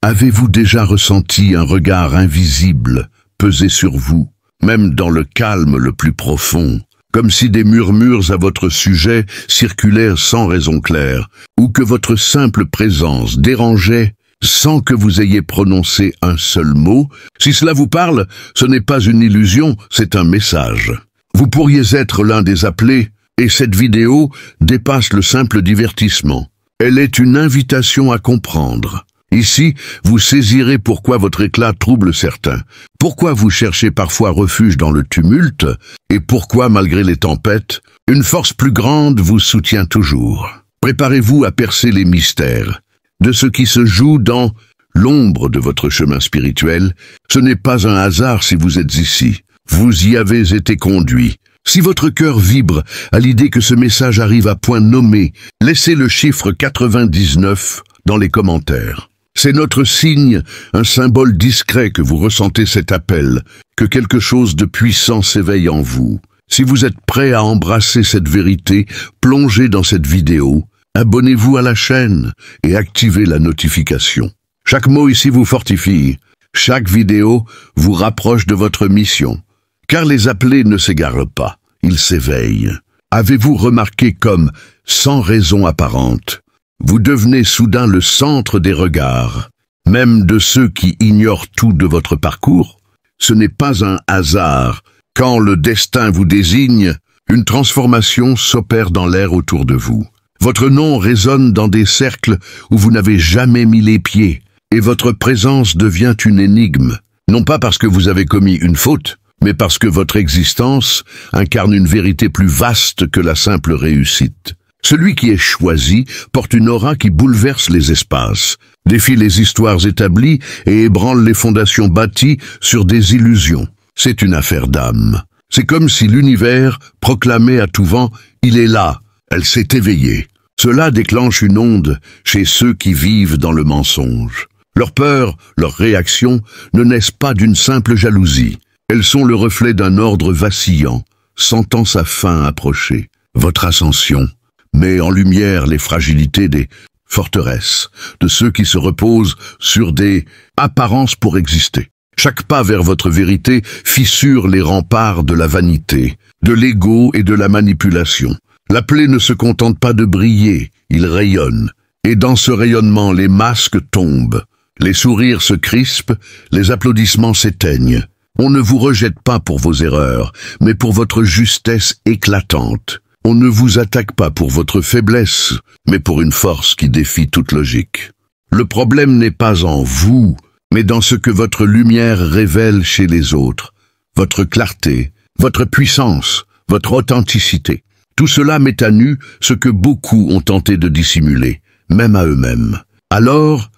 Avez-vous déjà ressenti un regard invisible peser sur vous, même dans le calme le plus profond, comme si des murmures à votre sujet circulèrent sans raison claire, ou que votre simple présence dérangeait sans que vous ayez prononcé un seul mot? Si cela vous parle, ce n'est pas une illusion, c'est un message. Vous pourriez être l'un des appelés, et cette vidéo dépasse le simple divertissement. Elle est une invitation à comprendre. Ici, vous saisirez pourquoi votre éclat trouble certains, pourquoi vous cherchez parfois refuge dans le tumulte, et pourquoi, malgré les tempêtes, une force plus grande vous soutient toujours. Préparez-vous à percer les mystères de ce qui se joue dans l'ombre de votre chemin spirituel. Ce n'est pas un hasard si vous êtes ici. Vous y avez été conduit. Si votre cœur vibre à l'idée que ce message arrive à point nommé, laissez le chiffre 99 dans les commentaires. C'est notre signe, un symbole discret que vous ressentez cet appel, que quelque chose de puissant s'éveille en vous. Si vous êtes prêt à embrasser cette vérité, plongez dans cette vidéo, abonnez-vous à la chaîne et activez la notification. Chaque mot ici vous fortifie, chaque vidéo vous rapproche de votre mission. Car les appelés ne s'égarent pas, ils s'éveillent. Avez-vous remarqué comme, sans raison apparente, vous devenez soudain le centre des regards, même de ceux qui ignorent tout de votre parcours? Ce n'est pas un hasard. Quand le destin vous désigne, une transformation s'opère dans l'air autour de vous. Votre nom résonne dans des cercles où vous n'avez jamais mis les pieds, et votre présence devient une énigme, non pas parce que vous avez commis une faute, mais parce que votre existence incarne une vérité plus vaste que la simple réussite. Celui qui est choisi porte une aura qui bouleverse les espaces, défie les histoires établies et ébranle les fondations bâties sur des illusions. C'est une affaire d'âme. C'est comme si l'univers proclamait à tout vent « Il est là, elle s'est éveillée ». Cela déclenche une onde chez ceux qui vivent dans le mensonge. Leur peur, leurs réactions ne naissent pas d'une simple jalousie. Elles sont le reflet d'un ordre vacillant, sentant sa fin approcher. Votre ascension met en lumière les fragilités des forteresses, de ceux qui se reposent sur des apparences pour exister. Chaque pas vers votre vérité fissure les remparts de la vanité, de l'ego et de la manipulation. L'appelé ne se contente pas de briller, il rayonne. Et dans ce rayonnement, les masques tombent, les sourires se crispent, les applaudissements s'éteignent. On ne vous rejette pas pour vos erreurs, mais pour votre justesse éclatante. On ne vous attaque pas pour votre faiblesse, mais pour une force qui défie toute logique. Le problème n'est pas en vous, mais dans ce que votre lumière révèle chez les autres, votre clarté, votre puissance, votre authenticité. Tout cela met à nu ce que beaucoup ont tenté de dissimuler, même à eux-mêmes. Alors,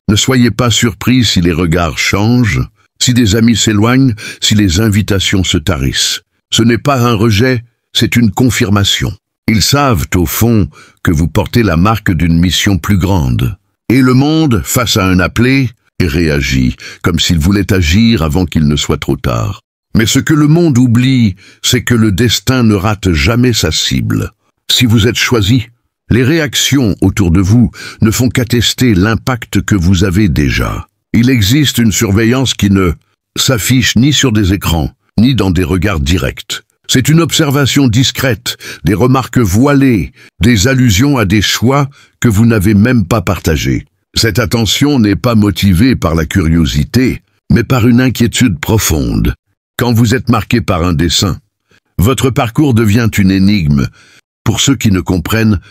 ne soyez pas surpris si les regards changent, si des amis s'éloignent, si les invitations se tarissent. Ce n'est pas un rejet, c'est une confirmation. Ils savent, au fond, que vous portez la marque d'une mission plus grande. Et le monde, face à un appelé, réagit, comme s'il voulait agir avant qu'il ne soit trop tard. Mais ce que le monde oublie, c'est que le destin ne rate jamais sa cible. Si vous êtes choisi, les réactions autour de vous ne font qu'attester l'impact que vous avez déjà. Il existe une surveillance qui ne s'affiche ni sur des écrans, ni dans des regards directs. C'est une observation discrète, des remarques voilées, des allusions à des choix que vous n'avez même pas partagés. Cette attention n'est pas motivée par la curiosité, mais par une inquiétude profonde. Quand vous êtes marqué par un dessein, votre parcours devient une énigme pour ceux qui ne comprennent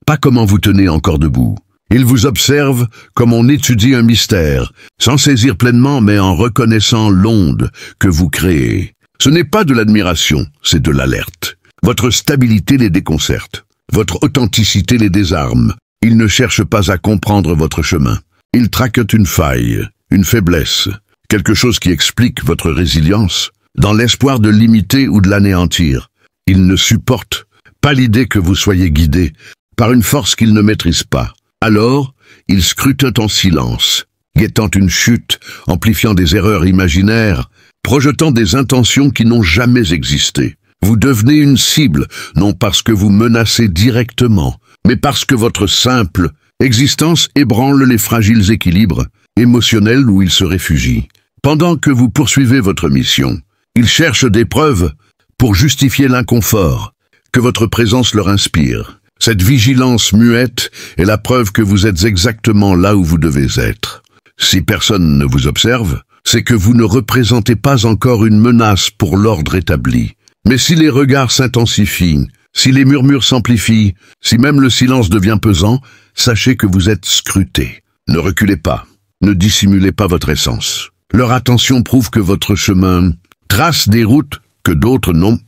pas comment vous tenez encore debout. Ils vous observent comme on étudie un mystère, sans saisir pleinement mais en reconnaissant l'onde que vous créez. Ce n'est pas de l'admiration, c'est de l'alerte. Votre stabilité les déconcerte, votre authenticité les désarme. Ils ne cherchent pas à comprendre votre chemin. Ils traquent une faille, une faiblesse, quelque chose qui explique votre résilience, dans l'espoir de l'imiter ou de l'anéantir. Ils ne supportent pas l'idée que vous soyez guidé par une force qu'ils ne maîtrisent pas. Alors, ils scrutent en silence, guettant une chute, amplifiant des erreurs imaginaires, projetant des intentions qui n'ont jamais existé. Vous devenez une cible, non parce que vous menacez directement, mais parce que votre simple existence ébranle les fragiles équilibres émotionnel où ils se réfugient. Pendant que vous poursuivez votre mission, ils cherchent des preuves pour justifier l'inconfort que votre présence leur inspire. Cette vigilance muette est la preuve que vous êtes exactement là où vous devez être. Si personne ne vous observe, c'est que vous ne représentez pas encore une menace pour l'ordre établi. Mais si les regards s'intensifient, si les murmures s'amplifient, si même le silence devient pesant, sachez que vous êtes scruté. Ne reculez pas, ne dissimulez pas votre essence. Leur attention prouve que votre chemin trace des routes que d'autres n'ont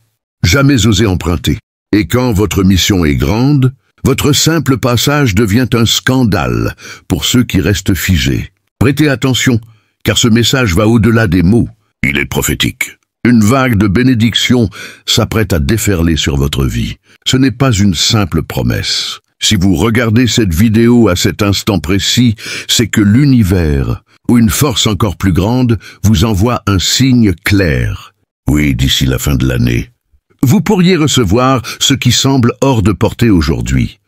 jamais osé emprunter. Et quand votre mission est grande, votre simple passage devient un scandale pour ceux qui restent figés. Prêtez attention, car ce message va au-delà des mots. Il est prophétique. Une vague de bénédictions s'apprête à déferler sur votre vie. Ce n'est pas une simple promesse. Si vous regardez cette vidéo à cet instant précis, c'est que l'univers, ou une force encore plus grande, vous envoie un signe clair. Oui, d'ici la fin de l'année, vous pourriez recevoir ce qui semble hors de portée aujourd'hui.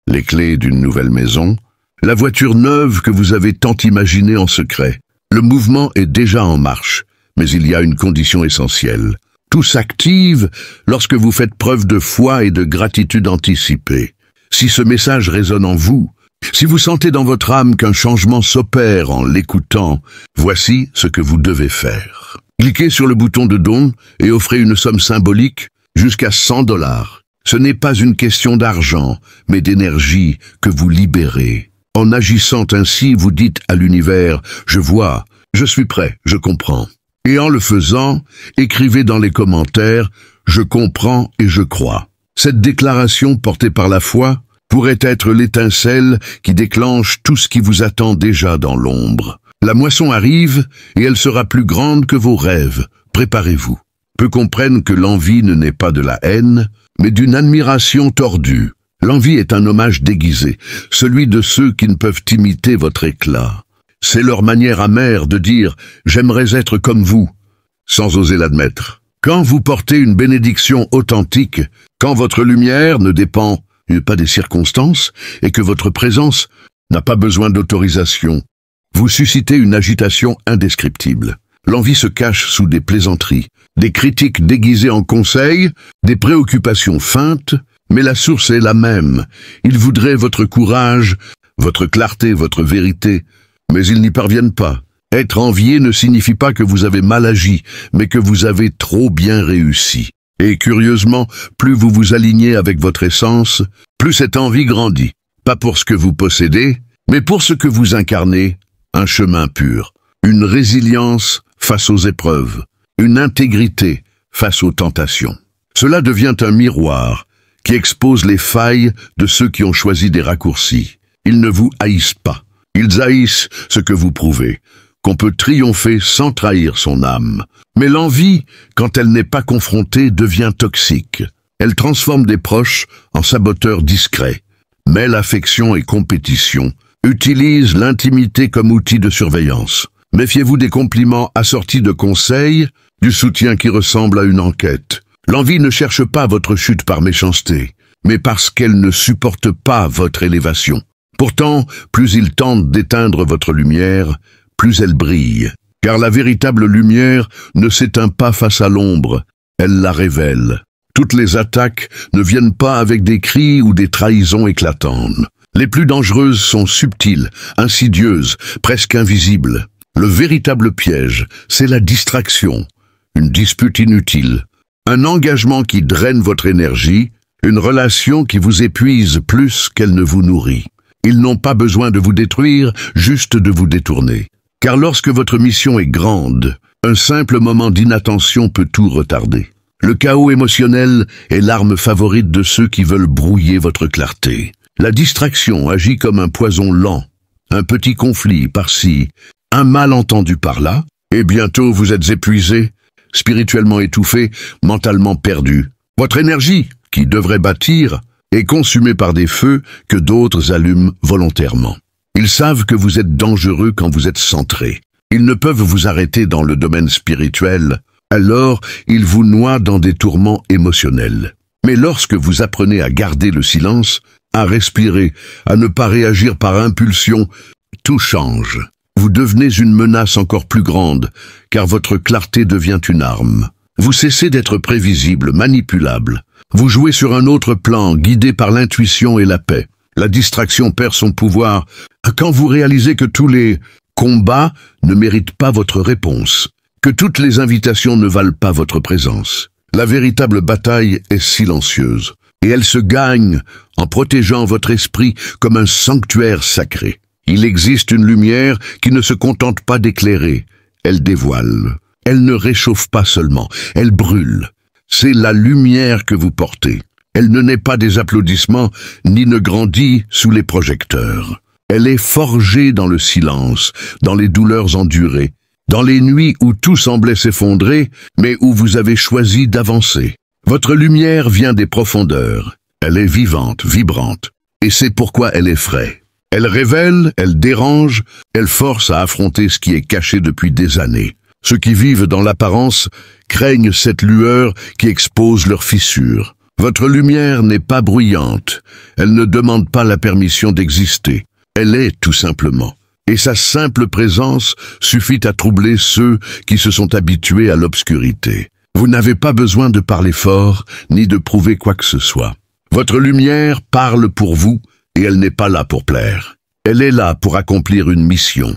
Les clés d'une nouvelle maison, la voiture neuve que vous avez tant imaginée en secret. Le mouvement est déjà en marche, mais il y a une condition essentielle. Tout s'active lorsque vous faites preuve de foi et de gratitude anticipée. Si ce message résonne en vous, si vous sentez dans votre âme qu'un changement s'opère en l'écoutant, voici ce que vous devez faire. Cliquez sur le bouton de don et offrez une somme symbolique jusqu'à 100 $. Ce n'est pas une question d'argent, mais d'énergie que vous libérez. En agissant ainsi, vous dites à l'univers « Je vois, je suis prêt, je comprends ». Et en le faisant, écrivez dans les commentaires « Je comprends et je crois ». Cette déclaration portée par la foi pourrait être l'étincelle qui déclenche tout ce qui vous attend déjà dans l'ombre. La moisson arrive et elle sera plus grande que vos rêves. Préparez-vous. Peu comprennent que l'envie ne naît pas de la haine, mais d'une admiration tordue. L'envie est un hommage déguisé, celui de ceux qui ne peuvent imiter votre éclat. C'est leur manière amère de dire « j'aimerais être comme vous », sans oser l'admettre. Quand vous portez une bénédiction authentique, quand votre lumière ne dépend pas des circonstances et que votre présence n'a pas besoin d'autorisation, vous suscitez une agitation indescriptible. L'envie se cache sous des plaisanteries, des critiques déguisées en conseils, des préoccupations feintes, mais la source est la même. Ils voudraient votre courage, votre clarté, votre vérité, mais ils n'y parviennent pas. Être envié ne signifie pas que vous avez mal agi, mais que vous avez trop bien réussi. Et curieusement, plus vous vous alignez avec votre essence, plus cette envie grandit. Pas pour ce que vous possédez, mais pour ce que vous incarnez, un chemin pur, une résilience face aux épreuves, une intégrité face aux tentations. Cela devient un miroir qui expose les failles de ceux qui ont choisi des raccourcis. Ils ne vous haïssent pas. Ils haïssent ce que vous prouvez, qu'on peut triompher sans trahir son âme. Mais l'envie, quand elle n'est pas confrontée, devient toxique. Elle transforme des proches en saboteurs discrets, mêle affection et compétition, utilise l'intimité comme outil de surveillance. Méfiez-vous des compliments assortis de conseils, du soutien qui ressemble à une enquête. L'envie ne cherche pas votre chute par méchanceté, mais parce qu'elle ne supporte pas votre élévation. Pourtant, plus il tente d'éteindre votre lumière, plus elle brille. Car la véritable lumière ne s'éteint pas face à l'ombre, elle la révèle. Toutes les attaques ne viennent pas avec des cris ou des trahisons éclatantes. Les plus dangereuses sont subtiles, insidieuses, presque invisibles. Le véritable piège, c'est la distraction, une dispute inutile, un engagement qui draine votre énergie, une relation qui vous épuise plus qu'elle ne vous nourrit. Ils n'ont pas besoin de vous détruire, juste de vous détourner. Car lorsque votre mission est grande, un simple moment d'inattention peut tout retarder. Le chaos émotionnel est l'arme favorite de ceux qui veulent brouiller votre clarté. La distraction agit comme un poison lent, un petit conflit par-ci, un malentendu par-là, et bientôt vous êtes épuisé, spirituellement étouffé, mentalement perdu. Votre énergie, qui devrait bâtir, est consumée par des feux que d'autres allument volontairement. Ils savent que vous êtes dangereux quand vous êtes centré. Ils ne peuvent vous arrêter dans le domaine spirituel, alors ils vous noient dans des tourments émotionnels. Mais lorsque vous apprenez à garder le silence, à respirer, à ne pas réagir par impulsion, tout change. vous devenez une menace encore plus grande, car votre clarté devient une arme. Vous cessez d'être prévisible, manipulable. Vous jouez sur un autre plan, guidé par l'intuition et la paix. La distraction perd son pouvoir quand vous réalisez que tous les combats ne méritent pas votre réponse, que toutes les invitations ne valent pas votre présence. La véritable bataille est silencieuse, et elle se gagne en protégeant votre esprit comme un sanctuaire sacré. Il existe une lumière qui ne se contente pas d'éclairer, elle dévoile. Elle ne réchauffe pas seulement, elle brûle. C'est la lumière que vous portez. Elle ne naît pas des applaudissements, ni ne grandit sous les projecteurs. Elle est forgée dans le silence, dans les douleurs endurées, dans les nuits où tout semblait s'effondrer, mais où vous avez choisi d'avancer. Votre lumière vient des profondeurs. Elle est vivante, vibrante, et c'est pourquoi elle effraie. Elle révèle, elle dérange, elle force à affronter ce qui est caché depuis des années. Ceux qui vivent dans l'apparence craignent cette lueur qui expose leurs fissures. Votre lumière n'est pas bruyante, elle ne demande pas la permission d'exister. Elle est tout simplement. Et sa simple présence suffit à troubler ceux qui se sont habitués à l'obscurité. Vous n'avez pas besoin de parler fort, ni de prouver quoi que ce soit. Votre lumière parle pour vous, et elle n'est pas là pour plaire. Elle est là pour accomplir une mission,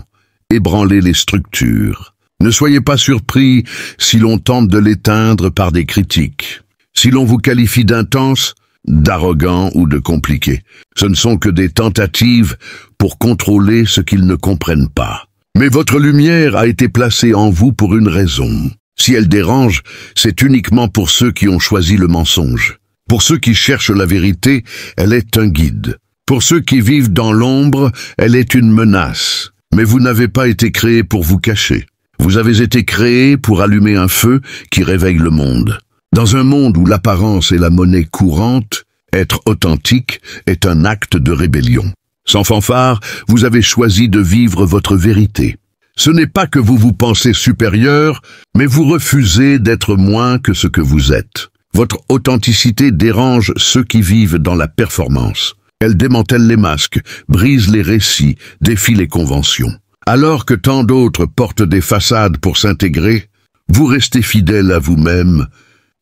ébranler les structures. Ne soyez pas surpris si l'on tente de l'éteindre par des critiques. Si l'on vous qualifie d'intense, d'arrogant ou de compliqué, ce ne sont que des tentatives pour contrôler ce qu'ils ne comprennent pas. Mais votre lumière a été placée en vous pour une raison. Si elle dérange, c'est uniquement pour ceux qui ont choisi le mensonge. Pour ceux qui cherchent la vérité, elle est un guide. Pour ceux qui vivent dans l'ombre, elle est une menace. Mais vous n'avez pas été créé pour vous cacher. Vous avez été créé pour allumer un feu qui réveille le monde. Dans un monde où l'apparence est la monnaie courante, être authentique est un acte de rébellion. Sans fanfare, vous avez choisi de vivre votre vérité. Ce n'est pas que vous vous pensez supérieur, mais vous refusez d'être moins que ce que vous êtes. Votre authenticité dérange ceux qui vivent dans la performance. Elle démantèle les masques, brise les récits, défie les conventions. Alors que tant d'autres portent des façades pour s'intégrer, vous restez fidèle à vous-même,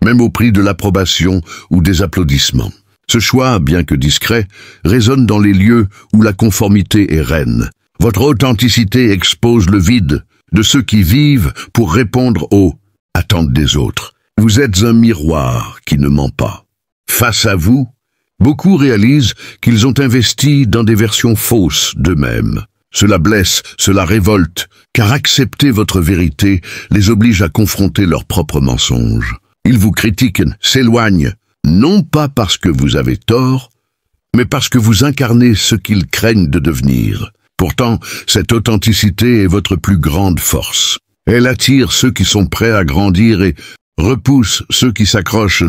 même au prix de l'approbation ou des applaudissements. Ce choix, bien que discret, résonne dans les lieux où la conformité est reine. Votre authenticité expose le vide de ceux qui vivent pour répondre aux attentes des autres. Vous êtes un miroir qui ne ment pas. Face à vous, beaucoup réalisent qu'ils ont investi dans des versions fausses d'eux-mêmes. Cela blesse, cela révolte, car accepter votre vérité les oblige à confronter leurs propres mensonges. Ils vous critiquent, s'éloignent, non pas parce que vous avez tort, mais parce que vous incarnez ce qu'ils craignent de devenir. Pourtant, cette authenticité est votre plus grande force. Elle attire ceux qui sont prêts à grandir et repousse ceux qui s'accrochent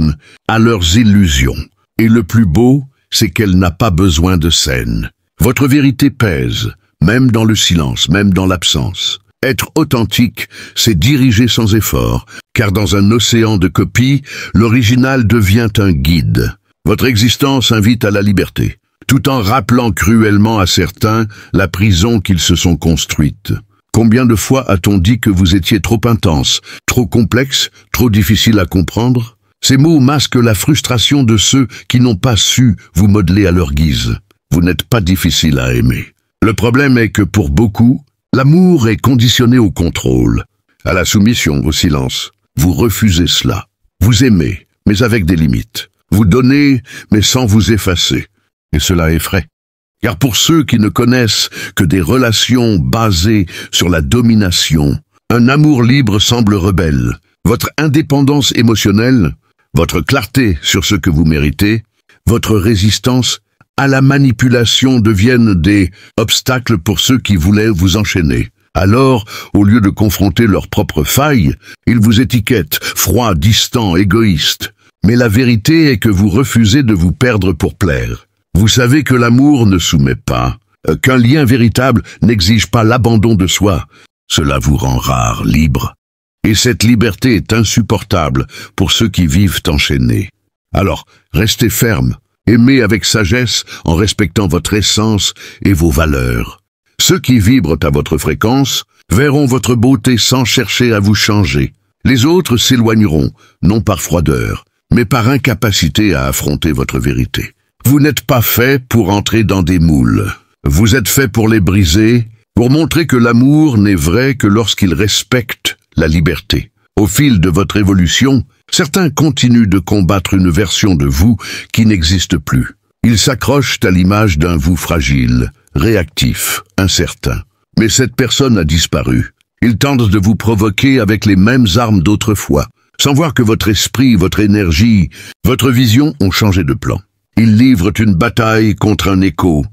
à leurs illusions. Et le plus beau, c'est qu'elle n'a pas besoin de scène. Votre vérité pèse, même dans le silence, même dans l'absence. Être authentique, c'est diriger sans effort, car dans un océan de copies, l'original devient un guide. Votre existence invite à la liberté, tout en rappelant cruellement à certains la prison qu'ils se sont construite. Combien de fois a-t-on dit que vous étiez trop intense, trop complexe, trop difficile à comprendre? Ces mots masquent la frustration de ceux qui n'ont pas su vous modeler à leur guise. Vous n'êtes pas difficile à aimer. Le problème est que pour beaucoup, l'amour est conditionné au contrôle, à la soumission, au silence. Vous refusez cela. Vous aimez, mais avec des limites. Vous donnez, mais sans vous effacer. Et cela effraie. Car pour ceux qui ne connaissent que des relations basées sur la domination, un amour libre semble rebelle. Votre indépendance émotionnelle, votre clarté sur ce que vous méritez, votre résistance à la manipulation deviennent des obstacles pour ceux qui voulaient vous enchaîner. Alors, au lieu de confronter leurs propres failles, ils vous étiquettent froid, distant, égoïste. Mais la vérité est que vous refusez de vous perdre pour plaire. Vous savez que l'amour ne soumet pas, qu'un lien véritable n'exige pas l'abandon de soi. Cela vous rend rare, libre. Et cette liberté est insupportable pour ceux qui vivent enchaînés. Alors, restez ferme. Aimez avec sagesse en respectant votre essence et vos valeurs. Ceux qui vibrent à votre fréquence verront votre beauté sans chercher à vous changer. Les autres s'éloigneront, non par froideur, mais par incapacité à affronter votre vérité. Vous n'êtes pas fait pour entrer dans des moules. Vous êtes fait pour les briser, pour montrer que l'amour n'est vrai que lorsqu'il respecte la liberté. Au fil de votre évolution, certains continuent de combattre une version de vous qui n'existe plus. Ils s'accrochent à l'image d'un vous fragile, réactif, incertain. Mais cette personne a disparu. Ils tentent de vous provoquer avec les mêmes armes d'autrefois, sans voir que votre esprit, votre énergie, votre vision ont changé de plan. Ils livrent une bataille contre un écho,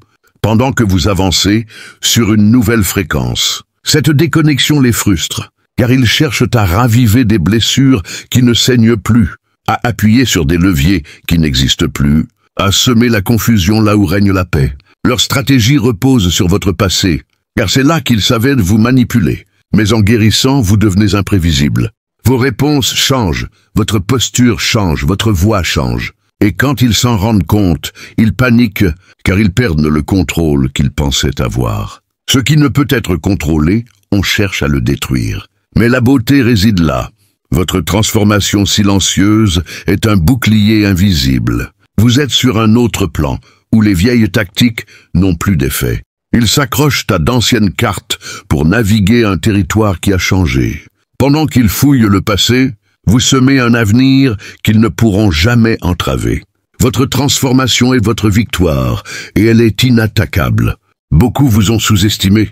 pendant que vous avancez sur une nouvelle fréquence. Cette déconnexion les frustre, car ils cherchent à raviver des blessures qui ne saignent plus, à appuyer sur des leviers qui n'existent plus, à semer la confusion là où règne la paix. Leur stratégie repose sur votre passé, car c'est là qu'ils savaient vous manipuler. Mais en guérissant, vous devenez imprévisible. Vos réponses changent, votre posture change, votre voix change. Et quand ils s'en rendent compte, ils paniquent, car ils perdent le contrôle qu'ils pensaient avoir. Ce qui ne peut être contrôlé, on cherche à le détruire. Mais la beauté réside là. Votre transformation silencieuse est un bouclier invisible. Vous êtes sur un autre plan, où les vieilles tactiques n'ont plus d'effet. Ils s'accrochent à d'anciennes cartes pour naviguer un territoire qui a changé. Pendant qu'ils fouillent le passé, vous semez un avenir qu'ils ne pourront jamais entraver. Votre transformation est votre victoire, et elle est inattaquable. Beaucoup vous ont sous-estimé,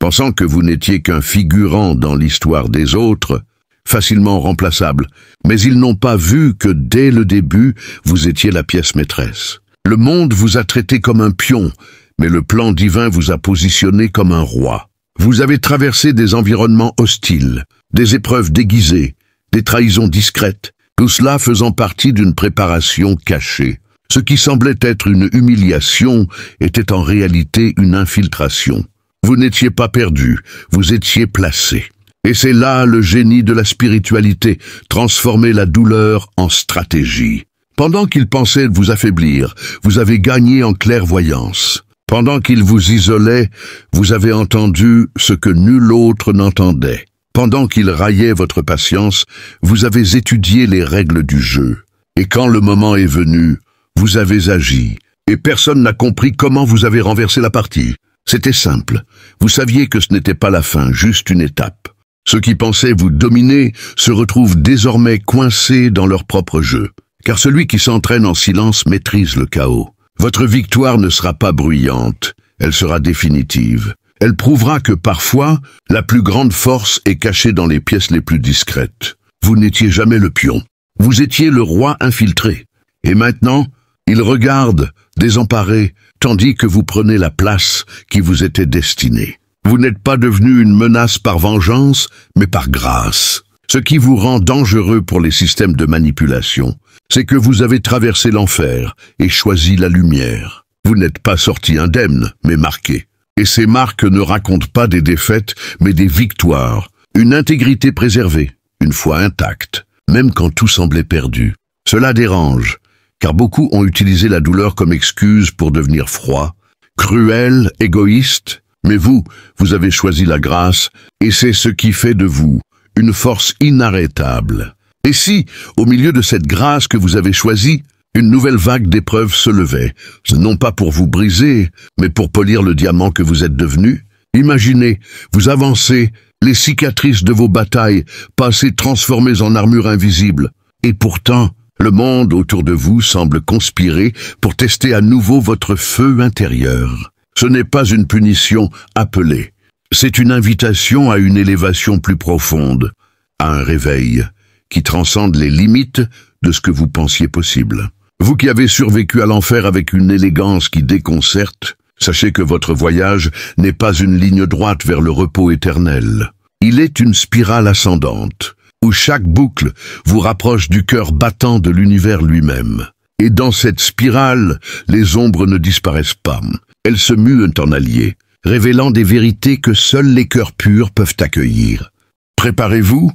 pensant que vous n'étiez qu'un figurant dans l'histoire des autres, facilement remplaçable. Mais ils n'ont pas vu que dès le début, vous étiez la pièce maîtresse. Le monde vous a traité comme un pion, mais le plan divin vous a positionné comme un roi. Vous avez traversé des environnements hostiles, des épreuves déguisées, des trahisons discrètes, tout cela faisant partie d'une préparation cachée. Ce qui semblait être une humiliation était en réalité une infiltration. Vous n'étiez pas perdu, vous étiez placé. Et c'est là le génie de la spiritualité, transformer la douleur en stratégie. Pendant qu'ils pensaient vous affaiblir, vous avez gagné en clairvoyance. Pendant qu'ils vous isolaient, vous avez entendu ce que nul autre n'entendait. Pendant qu'ils raillaient votre patience, vous avez étudié les règles du jeu. Et quand le moment est venu, vous avez agi. Et personne n'a compris comment vous avez renversé la partie. C'était simple. Vous saviez que ce n'était pas la fin, juste une étape. Ceux qui pensaient vous dominer se retrouvent désormais coincés dans leur propre jeu. Car celui qui s'entraîne en silence maîtrise le chaos. Votre victoire ne sera pas bruyante, elle sera définitive. Elle prouvera que parfois, la plus grande force est cachée dans les pièces les plus discrètes. Vous n'étiez jamais le pion. Vous étiez le roi infiltré. Et maintenant, il regarde, désemparé, tandis que vous prenez la place qui vous était destinée. Vous n'êtes pas devenu une menace par vengeance, mais par grâce. Ce qui vous rend dangereux pour les systèmes de manipulation, c'est que vous avez traversé l'enfer et choisi la lumière. Vous n'êtes pas sorti indemne, mais marqué. Et ces marques ne racontent pas des défaites, mais des victoires. Une intégrité préservée, une foi intacte, même quand tout semblait perdu. Cela dérange, car beaucoup ont utilisé la douleur comme excuse pour devenir froid, cruel, égoïste. Mais vous avez choisi la grâce, et c'est ce qui fait de vous une force inarrêtable. Et si, au milieu de cette grâce que vous avez choisie, une nouvelle vague d'épreuves se levait, non pas pour vous briser, mais pour polir le diamant que vous êtes devenu? Imaginez, vous avancez, les cicatrices de vos batailles, passées transformées en armure invisible. Et pourtant, le monde autour de vous semble conspirer pour tester à nouveau votre feu intérieur. Ce n'est pas une punition appelée. C'est une invitation à une élévation plus profonde, à un réveil qui transcende les limites de ce que vous pensiez possible. Vous qui avez survécu à l'enfer avec une élégance qui déconcerte, sachez que votre voyage n'est pas une ligne droite vers le repos éternel. Il est une spirale ascendante, où chaque boucle vous rapproche du cœur battant de l'univers lui-même. Et dans cette spirale, les ombres ne disparaissent pas. Elles se muent en alliés, révélant des vérités que seuls les cœurs purs peuvent accueillir. Préparez-vous,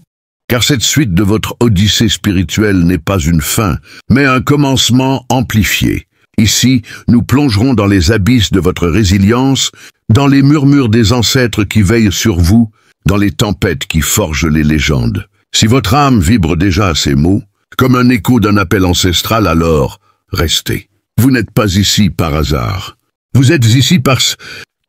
car cette suite de votre odyssée spirituelle n'est pas une fin, mais un commencement amplifié. Ici, nous plongerons dans les abysses de votre résilience, dans les murmures des ancêtres qui veillent sur vous, dans les tempêtes qui forgent les légendes. Si votre âme vibre déjà à ces mots, comme un écho d'un appel ancestral, alors restez. Vous n'êtes pas ici par hasard. Vous êtes ici parce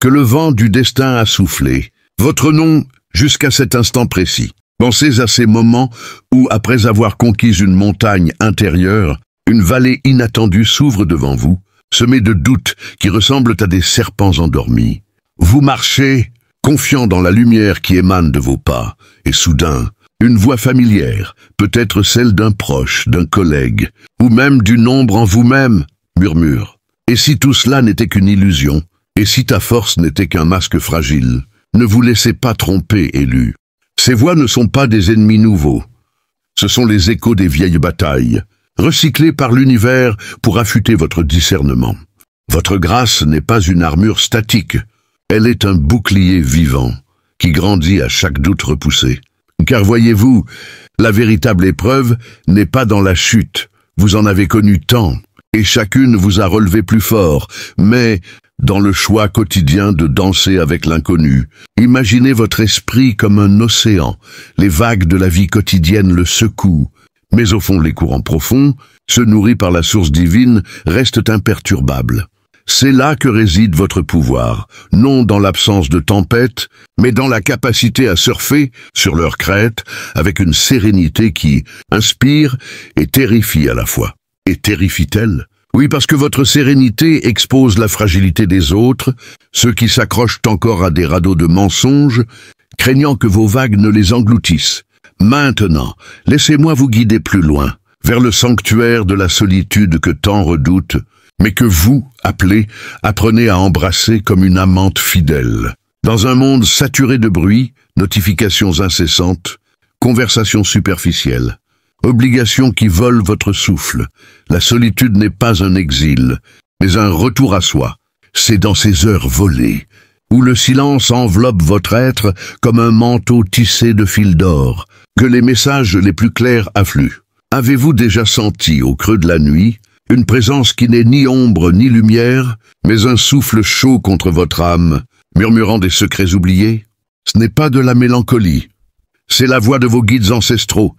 que le vent du destin a soufflé votre nom jusqu'à cet instant précis. Pensez à ces moments où, après avoir conquis une montagne intérieure, une vallée inattendue s'ouvre devant vous, semée de doutes qui ressemblent à des serpents endormis. Vous marchez, confiant dans la lumière qui émane de vos pas, et soudain, une voix familière, peut-être celle d'un proche, d'un collègue, ou même d'une ombre en vous-même, murmure. Et si tout cela n'était qu'une illusion, et si ta force n'était qu'un masque fragile, ne vous laissez pas tromper, élu. Ces voix ne sont pas des ennemis nouveaux. Ce sont les échos des vieilles batailles, recyclés par l'univers pour affûter votre discernement. Votre grâce n'est pas une armure statique, elle est un bouclier vivant, qui grandit à chaque doute repoussé. Car voyez-vous, la véritable épreuve n'est pas dans la chute, vous en avez connu tant, et chacune vous a relevé plus fort, mais dans le choix quotidien de danser avec l'inconnu. Imaginez votre esprit comme un océan, les vagues de la vie quotidienne le secouent, mais au fond les courants profonds, se nourris par la source divine, restent imperturbables. C'est là que réside votre pouvoir, non dans l'absence de tempête, mais dans la capacité à surfer sur leur crête avec une sérénité qui inspire et terrifie à la fois. Et terrifie-t-elle ? Oui, parce que votre sérénité expose la fragilité des autres, ceux qui s'accrochent encore à des radeaux de mensonges, craignant que vos vagues ne les engloutissent. Maintenant, laissez-moi vous guider plus loin, vers le sanctuaire de la solitude que tant redoutent, mais que vous, appelez, apprenez à embrasser comme une amante fidèle. Dans un monde saturé de bruit, notifications incessantes, conversations superficielles, obligations qui volent votre souffle, la solitude n'est pas un exil, mais un retour à soi. C'est dans ces heures volées, où le silence enveloppe votre être comme un manteau tissé de fils d'or, que les messages les plus clairs affluent. Avez-vous déjà senti, au creux de la nuit, une présence qui n'est ni ombre ni lumière, mais un souffle chaud contre votre âme, murmurant des secrets oubliés? Ce n'est pas de la mélancolie, c'est la voix de vos guides ancestraux,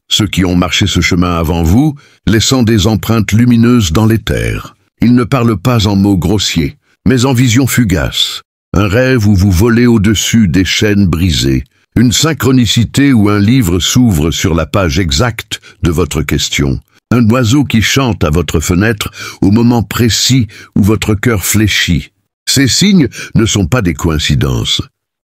ceux qui ont marché ce chemin avant vous, laissant des empreintes lumineuses dans l'éther. Ils ne parlent pas en mots grossiers, mais en visions fugaces. Un rêve où vous volez au-dessus des chaînes brisées. Une synchronicité où un livre s'ouvre sur la page exacte de votre question. Un oiseau qui chante à votre fenêtre au moment précis où votre cœur fléchit. Ces signes ne sont pas des coïncidences.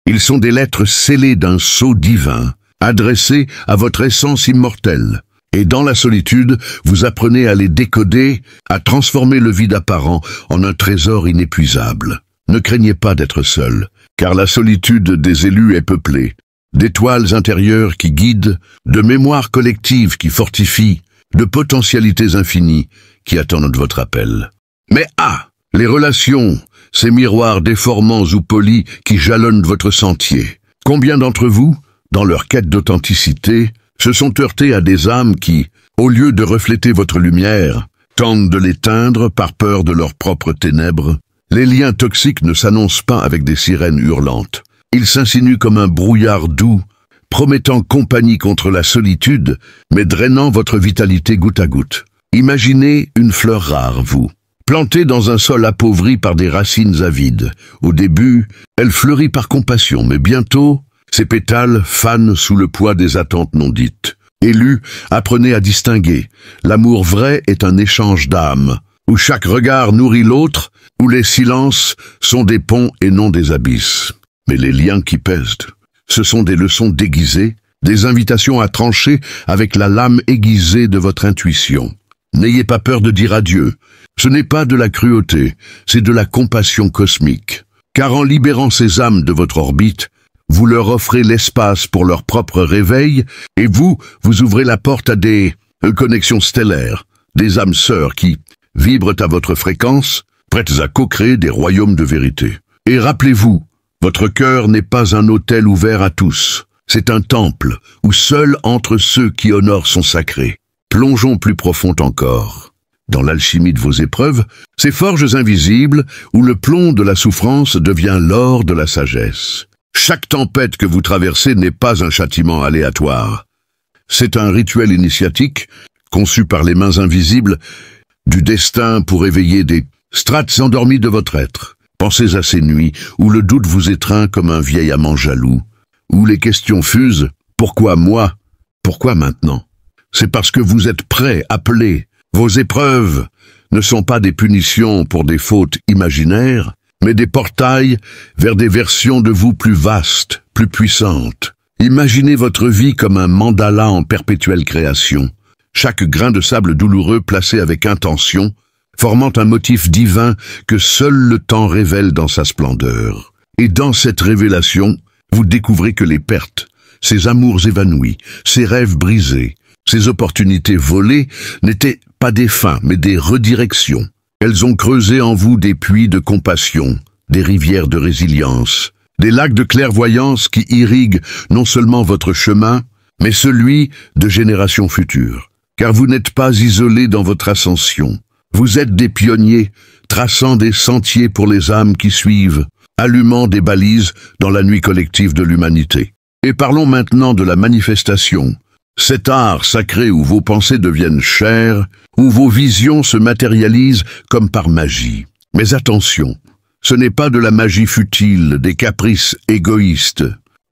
Ils sont des lettres scellées d'un sceau divin, adressées à votre essence immortelle. Et dans la solitude, vous apprenez à les décoder, à transformer le vide apparent en un trésor inépuisable. Ne craignez pas d'être seul, car la solitude des élus est peuplée d'étoiles intérieures qui guident, de mémoires collectives qui fortifient, de potentialités infinies qui attendent votre appel. Mais les relations, ces miroirs déformants ou polis qui jalonnent votre sentier. Combien d'entre vous, dans leur quête d'authenticité, se sont heurtés à des âmes qui, au lieu de refléter votre lumière, tentent de l'éteindre par peur de leurs propres ténèbres? Les liens toxiques ne s'annoncent pas avec des sirènes hurlantes. Ils s'insinuent comme un brouillard doux, promettant compagnie contre la solitude, mais drainant votre vitalité goutte à goutte. Imaginez une fleur rare, vous, plantée dans un sol appauvri par des racines avides. Au début, elle fleurit par compassion, mais bientôt, ses pétales fanent sous le poids des attentes non dites. Élus, apprenez à distinguer. L'amour vrai est un échange d'âmes, où chaque regard nourrit l'autre, où les silences sont des ponts et non des abysses. Mais les liens qui pèsent, ce sont des leçons déguisées, des invitations à trancher avec la lame aiguisée de votre intuition. N'ayez pas peur de dire adieu. Ce n'est pas de la cruauté, c'est de la compassion cosmique. Car en libérant ces âmes de votre orbite, vous leur offrez l'espace pour leur propre réveil, et vous ouvrez la porte à des connexions stellaires, des âmes sœurs qui vibrent à votre fréquence, prêtes à co-créer des royaumes de vérité. Et rappelez-vous, votre cœur n'est pas un autel ouvert à tous, c'est un temple où seul entre ceux qui honorent sont sacrés. Plongeons plus profond encore. Dans l'alchimie de vos épreuves, ces forges invisibles où le plomb de la souffrance devient l'or de la sagesse. Chaque tempête que vous traversez n'est pas un châtiment aléatoire. C'est un rituel initiatique, conçu par les mains invisibles, du destin pour éveiller des strates endormies de votre être. Pensez à ces nuits où le doute vous étreint comme un vieil amant jaloux, où les questions fusent. Pourquoi moi? Pourquoi maintenant? C'est parce que vous êtes prêts, appelés. Vos épreuves ne sont pas des punitions pour des fautes imaginaires, mais des portails vers des versions de vous plus vastes, plus puissantes. Imaginez votre vie comme un mandala en perpétuelle création, chaque grain de sable douloureux placé avec intention, formant un motif divin que seul le temps révèle dans sa splendeur. Et dans cette révélation, vous découvrez que les pertes, ces amours évanouis, ces rêves brisés, ces opportunités volées n'étaient pas des fins, mais des redirections. Elles ont creusé en vous des puits de compassion, des rivières de résilience, des lacs de clairvoyance qui irriguent non seulement votre chemin, mais celui de générations futures. Car vous n'êtes pas isolés dans votre ascension. Vous êtes des pionniers, traçant des sentiers pour les âmes qui suivent, allumant des balises dans la nuit collective de l'humanité. Et parlons maintenant de la manifestation, cet art sacré où vos pensées deviennent chair, où vos visions se matérialisent comme par magie. Mais attention, ce n'est pas de la magie futile, des caprices égoïstes.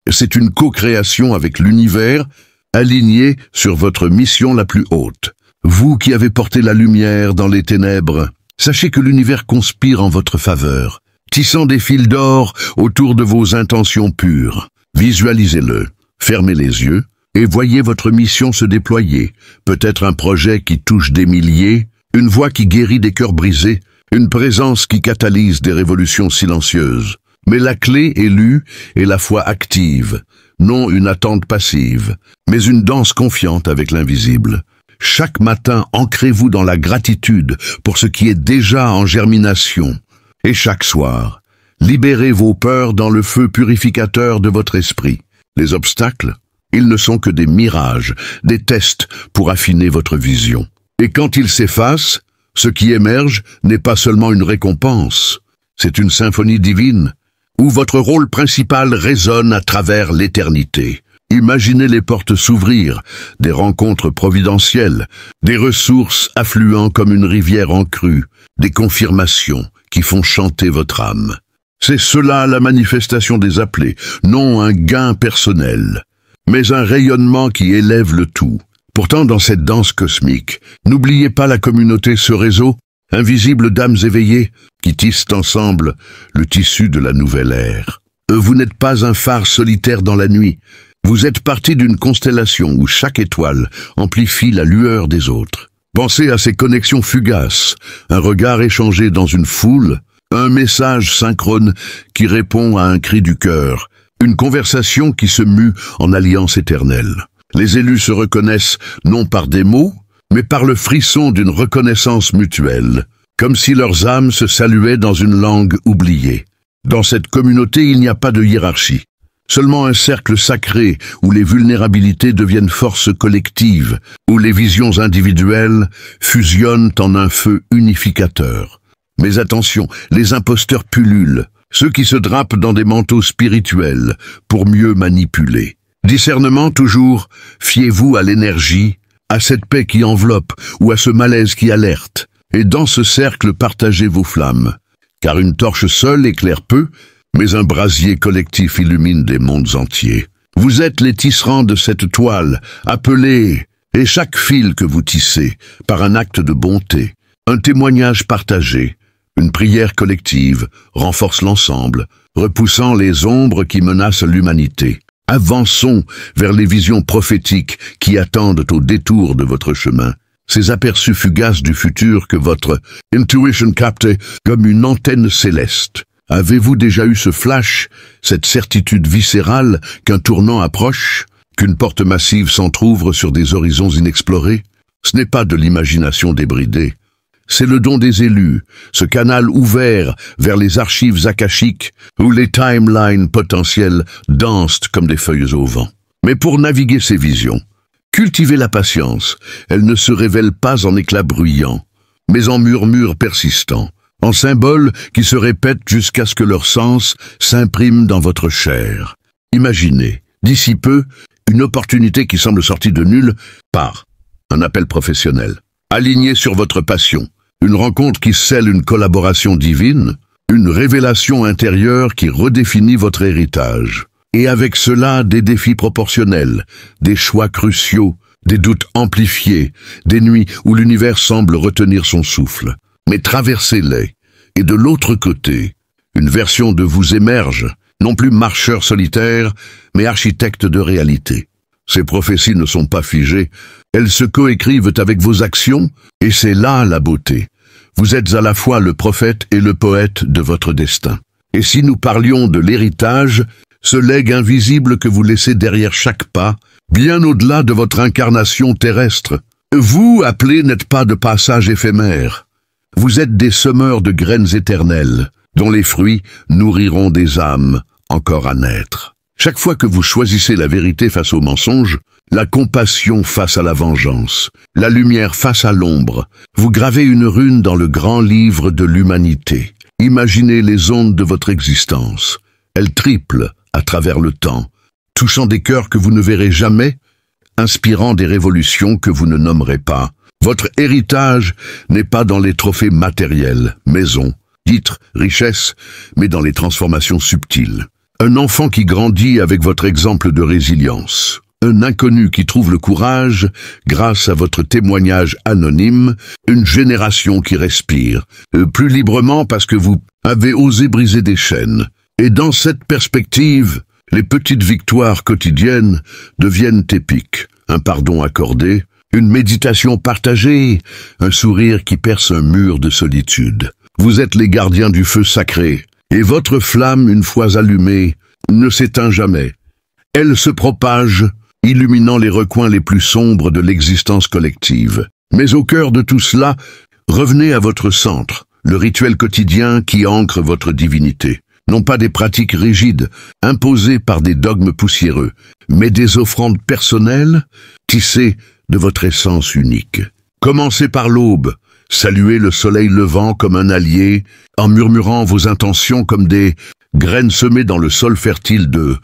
C'est une co-création avec l'univers, alignée sur votre mission la plus haute. Vous qui avez porté la lumière dans les ténèbres, sachez que l'univers conspire en votre faveur, tissant des fils d'or autour de vos intentions pures. Visualisez-le, fermez les yeux et voyez votre mission se déployer. Peut-être un projet qui touche des milliers, une voix qui guérit des cœurs brisés, une présence qui catalyse des révolutions silencieuses. Mais la clé élue est la foi active, non une attente passive, mais une danse confiante avec l'invisible. Chaque matin, ancrez-vous dans la gratitude pour ce qui est déjà en germination. Et chaque soir, libérez vos peurs dans le feu purificateur de votre esprit. Les obstacles, ils ne sont que des mirages, des tests pour affiner votre vision. Et quand ils s'effacent, ce qui émerge n'est pas seulement une récompense, c'est une symphonie divine, où votre rôle principal résonne à travers l'éternité. Imaginez les portes s'ouvrir, des rencontres providentielles, des ressources affluant comme une rivière en crue, des confirmations qui font chanter votre âme. C'est cela la manifestation des appelés, non un gain personnel, mais un rayonnement qui élève le tout. Pourtant, dans cette danse cosmique, n'oubliez pas la communauté, ce réseau, invisible d'âmes éveillées, qui tissent ensemble le tissu de la nouvelle ère. Vous n'êtes pas un phare solitaire dans la nuit. Vous êtes partie d'une constellation où chaque étoile amplifie la lueur des autres. Pensez à ces connexions fugaces, un regard échangé dans une foule, un message synchrone qui répond à un cri du cœur, une conversation qui se mue en alliance éternelle. Les élus se reconnaissent non par des mots, mais par le frisson d'une reconnaissance mutuelle, comme si leurs âmes se saluaient dans une langue oubliée. Dans cette communauté, il n'y a pas de hiérarchie. Seulement un cercle sacré où les vulnérabilités deviennent forces collectives, où les visions individuelles fusionnent en un feu unificateur. Mais attention, les imposteurs pullulent, ceux qui se drapent dans des manteaux spirituels pour mieux manipuler. Discernement toujours, fiez-vous à l'énergie, à cette paix qui enveloppe ou à ce malaise qui alerte. Et dans ce cercle, partagez vos flammes, car une torche seule éclaire peu, mais un brasier collectif illumine des mondes entiers. Vous êtes les tisserands de cette toile, appelés, et chaque fil que vous tissez, par un acte de bonté, un témoignage partagé, une prière collective, renforce l'ensemble, repoussant les ombres qui menacent l'humanité. Avançons vers les visions prophétiques qui attendent au détour de votre chemin. Ces aperçus fugaces du futur que votre intuition capte comme une antenne céleste. Avez-vous déjà eu ce flash, cette certitude viscérale qu'un tournant approche, qu'une porte massive s'entr'ouvre sur des horizons inexplorés? Ce n'est pas de l'imagination débridée. C'est le don des élus, ce canal ouvert vers les archives akashiques où les timelines potentielles dansent comme des feuilles au vent. Mais pour naviguer ces visions, cultivez la patience. Elle ne se révèle pas en éclats bruyants, mais en murmures persistants, en symboles qui se répètent jusqu'à ce que leur sens s'imprime dans votre chair. Imaginez, d'ici peu, une opportunité qui semble sortie de nulle part, un appel professionnel, aligné sur votre passion, une rencontre qui scelle une collaboration divine, une révélation intérieure qui redéfinit votre héritage. Et avec cela, des défis proportionnels, des choix cruciaux, des doutes amplifiés, des nuits où l'univers semble retenir son souffle. Mais traversez-les, et de l'autre côté, une version de vous émerge, non plus marcheur solitaire, mais architecte de réalité. Ces prophéties ne sont pas figées, elles se coécrivent avec vos actions, et c'est là la beauté. Vous êtes à la fois le prophète et le poète de votre destin. Et si nous parlions de l'héritage, ce legs invisible que vous laissez derrière chaque pas, bien au-delà de votre incarnation terrestre, vous, appelés, n'êtes pas de passage éphémère. Vous êtes des semeurs de graines éternelles, dont les fruits nourriront des âmes encore à naître. Chaque fois que vous choisissez la vérité face au mensonge, la compassion face à la vengeance, la lumière face à l'ombre, vous gravez une rune dans le grand livre de l'humanité. Imaginez les ondes de votre existence. Elles triplent à travers le temps, touchant des cœurs que vous ne verrez jamais, inspirant des révolutions que vous ne nommerez pas. Votre héritage n'est pas dans les trophées matériels, maisons, titres, richesses, mais dans les transformations subtiles. Un enfant qui grandit avec votre exemple de résilience. Un inconnu qui trouve le courage grâce à votre témoignage anonyme. Une génération qui respire, plus librement parce que vous avez osé briser des chaînes. Et dans cette perspective, les petites victoires quotidiennes deviennent épiques. Un pardon accordé, une méditation partagée, un sourire qui perce un mur de solitude. Vous êtes les gardiens du feu sacré, et votre flamme, une fois allumée, ne s'éteint jamais. Elle se propage, illuminant les recoins les plus sombres de l'existence collective. Mais au cœur de tout cela, revenez à votre centre, le rituel quotidien qui ancre votre divinité. Non pas des pratiques rigides, imposées par des dogmes poussiéreux, mais des offrandes personnelles, tissées de votre essence unique. Commencez par l'aube, saluez le soleil levant comme un allié, en murmurant vos intentions comme des graines semées dans le sol fertile de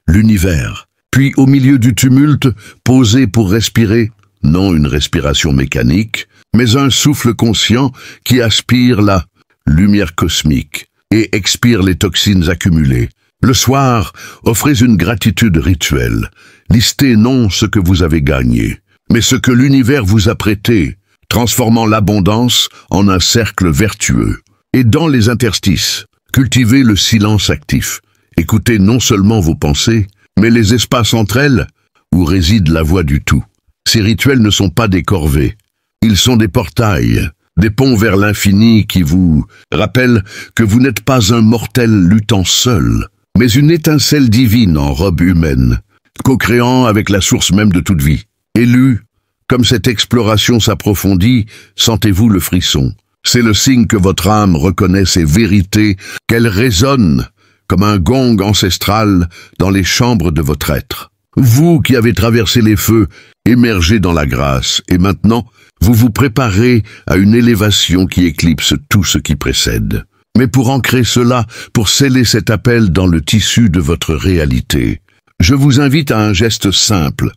l'univers. Puis, au milieu du tumulte, posez pour respirer, non une respiration mécanique, mais un souffle conscient qui aspire la lumière cosmique et expire les toxines accumulées. Le soir, offrez une gratitude rituelle. Listez non ce que vous avez gagné, mais ce que l'univers vous a prêté, transformant l'abondance en un cercle vertueux. Et dans les interstices, cultivez le silence actif. Écoutez non seulement vos pensées, mais les espaces entre elles où réside la voix du tout. Ces rituels ne sont pas des corvées. Ils sont des portails, des ponts vers l'infini qui vous rappellent que vous n'êtes pas un mortel luttant seul, mais une étincelle divine en robe humaine, co-créant avec la source même de toute vie. Élu, comme cette exploration s'approfondit, sentez-vous le frisson. C'est le signe que votre âme reconnaît ces vérités, qu'elle résonne comme un gong ancestral dans les chambres de votre être. Vous qui avez traversé les feux, émergez dans la grâce, et maintenant, vous vous préparez à une élévation qui éclipse tout ce qui précède. Mais pour ancrer cela, pour sceller cet appel dans le tissu de votre réalité, je vous invite à un geste simple,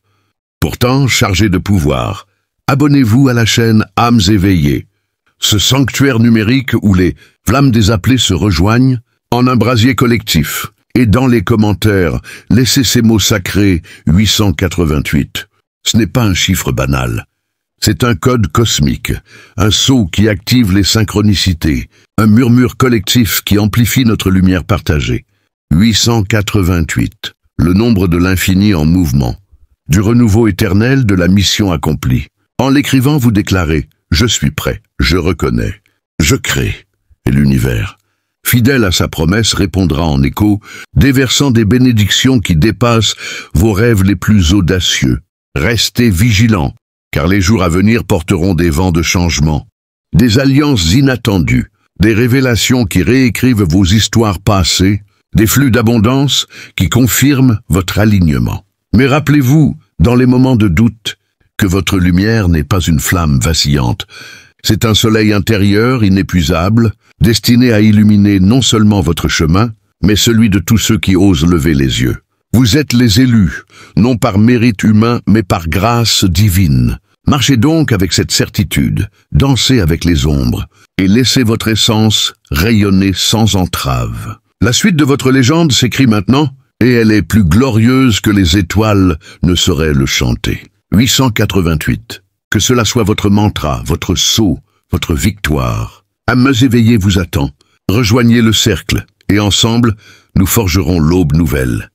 pourtant chargé de pouvoir. Abonnez-vous à la chaîne Âmes éveillées, ce sanctuaire numérique où les flammes des appelés se rejoignent en un brasier collectif. Et dans les commentaires, laissez ces mots sacrés 888. Ce n'est pas un chiffre banal. C'est un code cosmique, un sceau qui active les synchronicités, un murmure collectif qui amplifie notre lumière partagée. 888, le nombre de l'infini en mouvement, du renouveau éternel de la mission accomplie. En l'écrivant, vous déclarez « Je suis prêt, je reconnais, je crée » et l'univers, fidèle à sa promesse, répondra en écho, déversant des bénédictions qui dépassent vos rêves les plus audacieux. Restez vigilants, car les jours à venir porteront des vents de changement, des alliances inattendues, des révélations qui réécrivent vos histoires passées, des flux d'abondance qui confirment votre alignement. Mais rappelez-vous, dans les moments de doute, que votre lumière n'est pas une flamme vacillante, C'est un soleil intérieur inépuisable, destiné à illuminer non seulement votre chemin, mais celui de tous ceux qui osent lever les yeux. Vous êtes les élus, non par mérite humain, mais par grâce divine. Marchez donc avec cette certitude, dansez avec les ombres, et laissez votre essence rayonner sans entrave. La suite de votre légende s'écrit maintenant, et elle est plus glorieuse que les étoiles ne sauraient le chanter. 888. Que cela soit votre mantra, votre sceau, votre victoire. Âmes éveillées vous attend. Rejoignez le cercle, et ensemble, nous forgerons l'aube nouvelle.